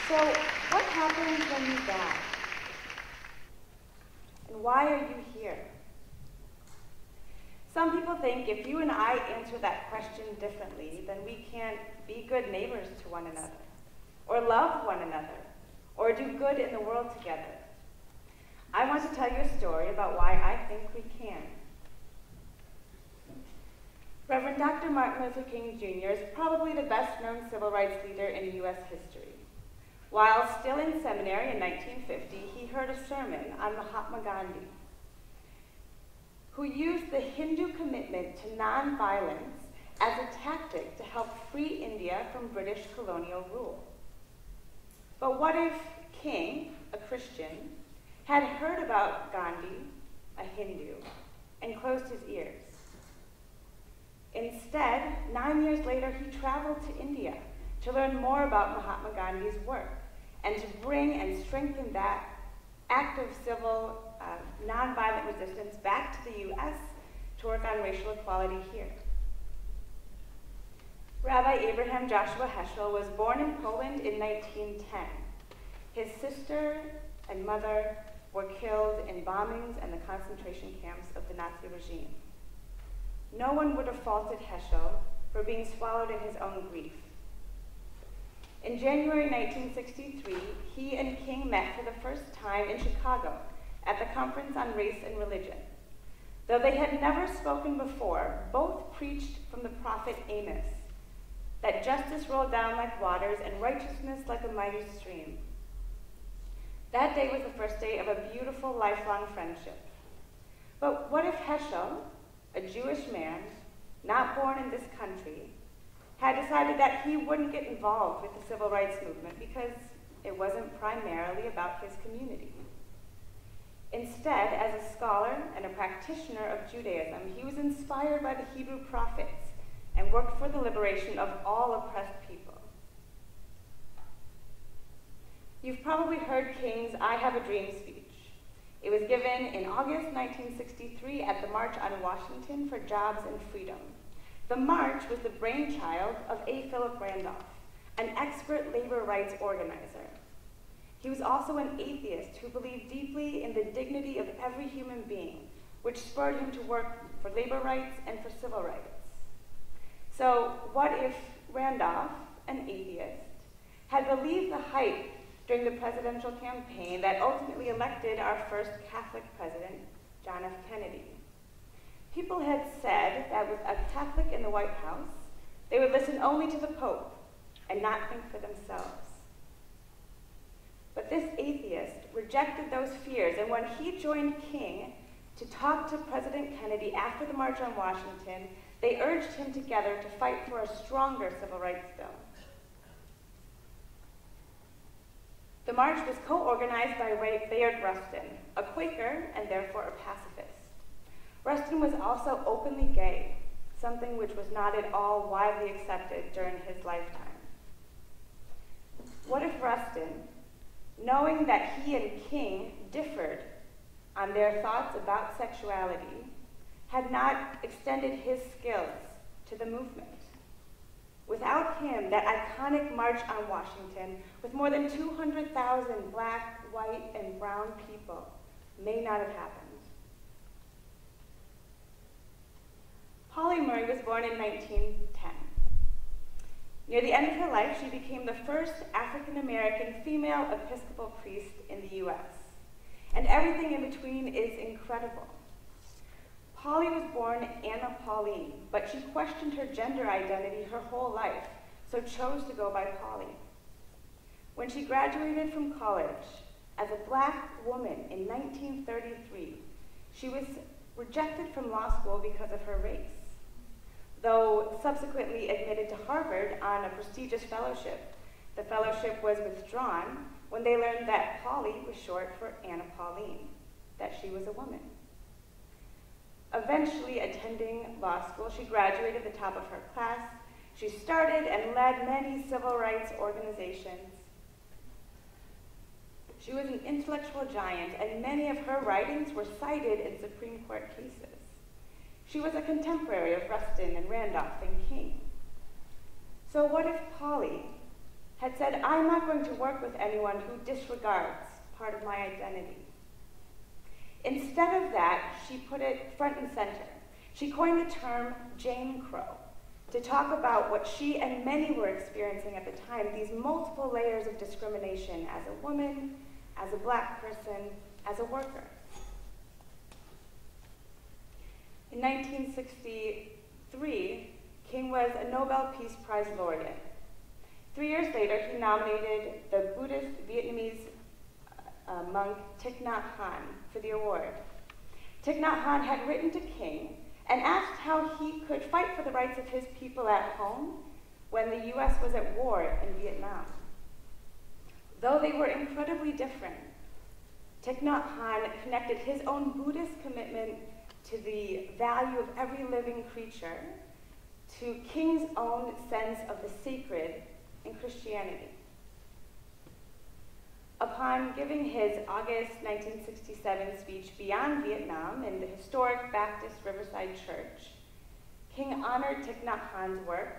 So, what happens when you die? And why are you here? Some people think if you and I answer that question differently, then we can't be good neighbors to one another, or love one another, or do good in the world together. I want to tell you a story about why I think we can. Reverend Dr. Martin Luther King Jr. is probably the best-known civil rights leader in U.S. history. While still in seminary in 1950, he heard a sermon on Mahatma Gandhi, who used the Hindu commitment to nonviolence as a tactic to help free India from British colonial rule. But what if King, a Christian, had heard about Gandhi, a Hindu, and closed his ears? Instead, 9 years later, he traveled to India to learn more about Mahatma Gandhi's work and to bring and strengthen that act of civil nonviolent resistance back to the U.S. to work on racial equality here. Rabbi Abraham Joshua Heschel was born in Poland in 1910. His sister and mother were killed in bombings and the concentration camps of the Nazi regime. No one would have faulted Heschel for being swallowed in his own grief. In January 1963, he and King met for the first time in Chicago at the Conference on Race and Religion. Though they had never spoken before, both preached from the prophet Amos, that justice rolled down like waters and righteousness like a mighty stream. That day was the first day of a beautiful, lifelong friendship. But what if Heschel, a Jewish man, not born in this country, had decided that he wouldn't get involved with the civil rights movement because it wasn't primarily about his community? Instead, as a scholar and a practitioner of Judaism, he was inspired by the Hebrew prophets and worked for the liberation of all oppressed people. You've probably heard King's I Have a Dream speech. It was given in August 1963 at the March on Washington for Jobs and Freedom. The march was the brainchild of A. Philip Randolph, an expert labor rights organizer. He was also an atheist who believed deeply in the dignity of every human being, which spurred him to work for labor rights and for civil rights. So what if Randolph, an atheist, had believed the hype during the presidential campaign that ultimately elected our first Catholic president, John F. Kennedy? People had said that with a Catholic in the White House, they would listen only to the Pope and not think for themselves. But this atheist rejected those fears, and when he joined King to talk to President Kennedy after the March on Washington, they urged him together to fight for a stronger civil rights bill. The march was co-organized by Bayard Rustin, a Quaker and therefore a pacifist. Rustin was also openly gay, something which was not at all widely accepted during his lifetime. What if Rustin, knowing that he and King differed on their thoughts about sexuality, had not extended his skills to the movement? Without him, that iconic March on Washington, with more than 200,000 black, white, and brown people, may not have happened. Polly Murray was born in 1910. Near the end of her life, she became the first African-American female Episcopal priest in the U.S. And everything in between is incredible. Polly was born Anna Pauline, but she questioned her gender identity her whole life, so chose to go by Polly. When she graduated from college as a black woman in 1933, she was rejected from law school because of her race, though subsequently admitted to Harvard on a prestigious fellowship. The fellowship was withdrawn when they learned that Polly was short for Anna Pauline, that she was a woman. Eventually attending law school, she graduated at the top of her class. She started and led many civil rights organizations. She was an intellectual giant, and many of her writings were cited in Supreme Court cases. She was a contemporary of Rustin and Randolph and King. So what if Polly had said, "I'm not going to work with anyone who disregards part of my identity." Instead of that, she put it front and center. She coined the term Jane Crow to talk about what she and many were experiencing at the time, these multiple layers of discrimination as a woman, as a Black person, as a worker. In 1963, King was a Nobel Peace Prize laureate. 3 years later, he nominated the Buddhist Vietnamese monk Thich Nhat Hanh for the award. Thich Nhat Hanh had written to King and asked how he could fight for the rights of his people at home when the US was at war in Vietnam. Though they were incredibly different, Thich Nhat Hanh connected his own Buddhist commitment to the value of every living creature to King's own sense of the sacred in Christianity. Upon giving his August 1967 speech beyond Vietnam in the historic Baptist Riverside Church, King honored Thich Nhat Hanh's work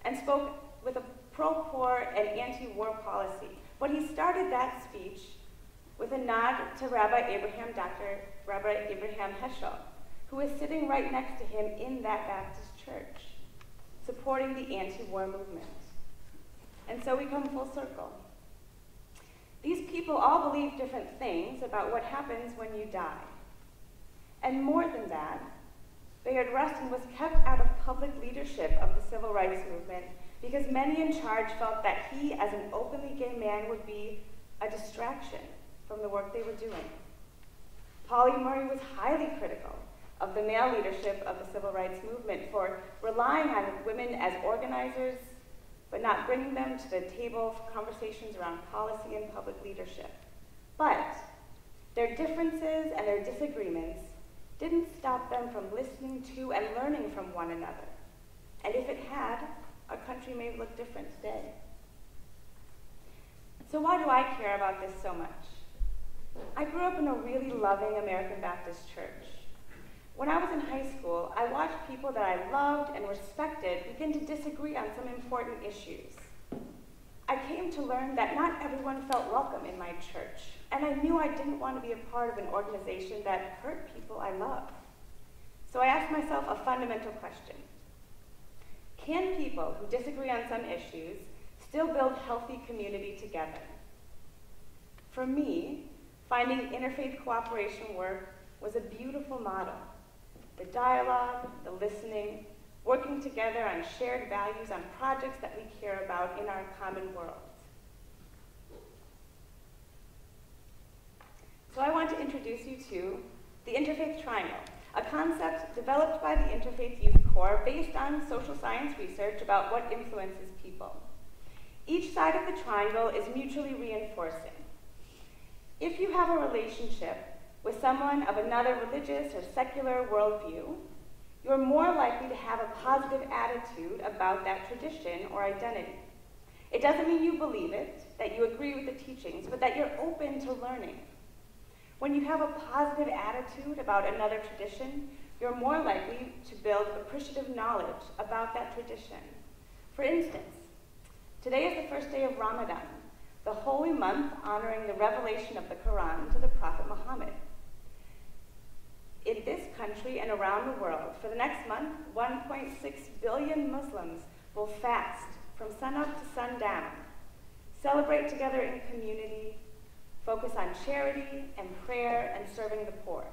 and spoke with a pro-poor and anti-war policy. But he started that speech with a nod to Dr. Rabbi Abraham Heschel, who was sitting right next to him in that Baptist church, supporting the anti-war movement. And so we come full circle. These people all believe different things about what happens when you die. And more than that, Bayard Rustin was kept out of public leadership of the civil rights movement because many in charge felt that he, as an openly gay man, would be a distraction from the work they were doing. Pauli Murray was highly critical of the male leadership of the civil rights movement for relying on women as organizers, but not bringing them to the table for conversations around policy and public leadership. But their differences and their disagreements didn't stop them from listening to and learning from one another. And if it had, our country may look different today. So why do I care about this so much? I grew up in a really loving American Baptist church. When I was in high school, I watched people that I loved and respected begin to disagree on some important issues. I came to learn that not everyone felt welcome in my church, and I knew I didn't want to be a part of an organization that hurt people I love. So I asked myself a fundamental question. Can people who disagree on some issues still build healthy community together? For me, finding interfaith cooperation work was a beautiful model. The dialogue, the listening, working together on shared values on projects that we care about in our common world. So I want to introduce you to the Interfaith Triangle, a concept developed by the Interfaith Youth Core based on social science research about what influences people. Each side of the triangle is mutually reinforcing. If you have a relationship with someone of another religious or secular worldview, you're more likely to have a positive attitude about that tradition or identity. It doesn't mean you believe it, that you agree with the teachings, but that you're open to learning. When you have a positive attitude about another tradition, you're more likely to build appreciative knowledge about that tradition. For instance, today is the first day of Ramadan, the holy month honoring the revelation of the Quran to the Prophet Muhammad. In this country and around the world, for the next month, 1.6 billion Muslims will fast from sunup to sundown, celebrate together in community, focus on charity and prayer and serving the poor.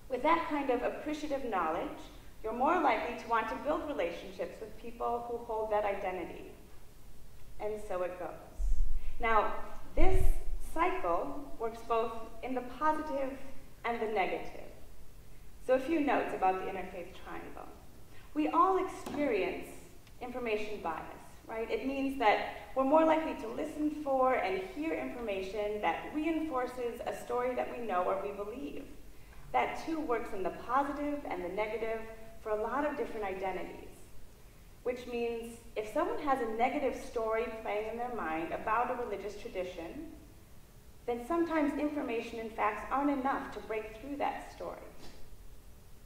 With that kind of appreciative knowledge, you're more likely to want to build relationships with people who hold that identity. And so it goes. Now, this cycle works both in the positive and the negative. So a few notes about the Interfaith Triangle. We all experience information bias, right? It means that we're more likely to listen for and hear information that reinforces a story that we know or we believe. That too works in the positive and the negative for a lot of different identities, which means if someone has a negative story playing in their mind about a religious tradition, then sometimes information and facts aren't enough to break through that story.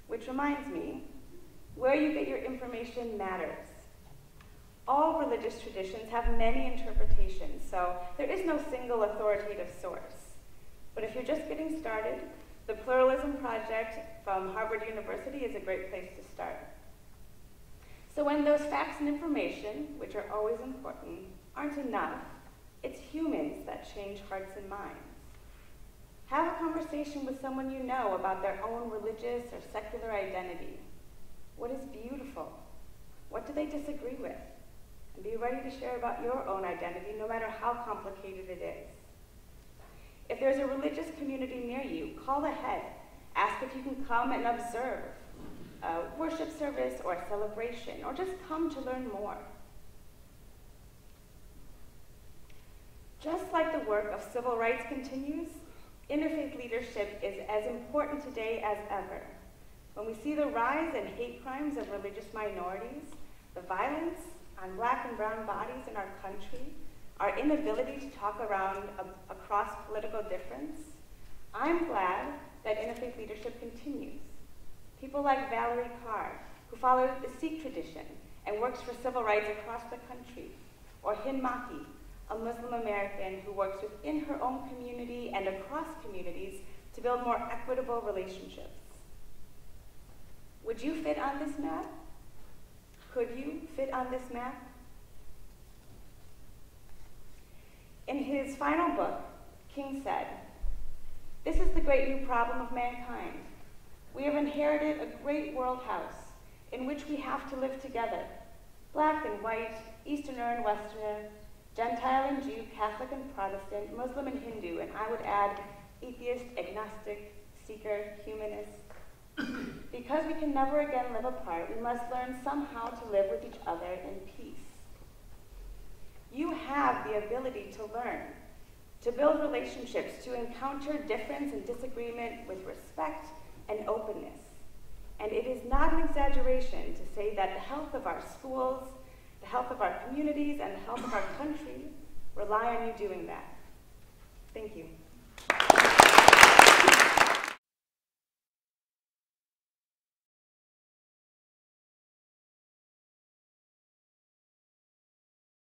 Which reminds me, where you get your information matters. All religious traditions have many interpretations, so there is no single authoritative source. But if you're just getting started, the Pluralism Project from Harvard University is a great place to start. So when those facts and information, which are always important, aren't enough, it's humans that change hearts and minds. Have a conversation with someone you know about their own religious or secular identity. What is beautiful? What do they disagree with? And be ready to share about your own identity, no matter how complicated it is. If there's a religious community near you, call ahead. Ask if you can come and observe a worship service or a celebration, or just come to learn more. Just like the work of civil rights continues, interfaith leadership is as important today as ever. When we see the rise in hate crimes of religious minorities, the violence on Black and brown bodies in our country, our inability to talk across political difference, I'm glad that interfaith leadership continues. People like Valerie Carr, who followed the Sikh tradition and works for civil rights across the country, or Hind Maki, a Muslim American who works within her own community and across communities to build more equitable relationships. Would you fit on this map? Could you fit on this map? In his final book, King said, "This is the great new problem of mankind. We have inherited a great world house in which we have to live together, Black and white, Easterner and Westerner, Gentile and Jew, Catholic and Protestant, Muslim and Hindu, and I would add atheist, agnostic, seeker, humanist. Because we can never again live apart, we must learn somehow to live with each other in peace. You have the ability to learn, to build relationships, to encounter difference and disagreement with respect and openness. And it is not an exaggeration to say that the health of our schools, the health of our communities, and the health of our country rely on you doing that." Thank you.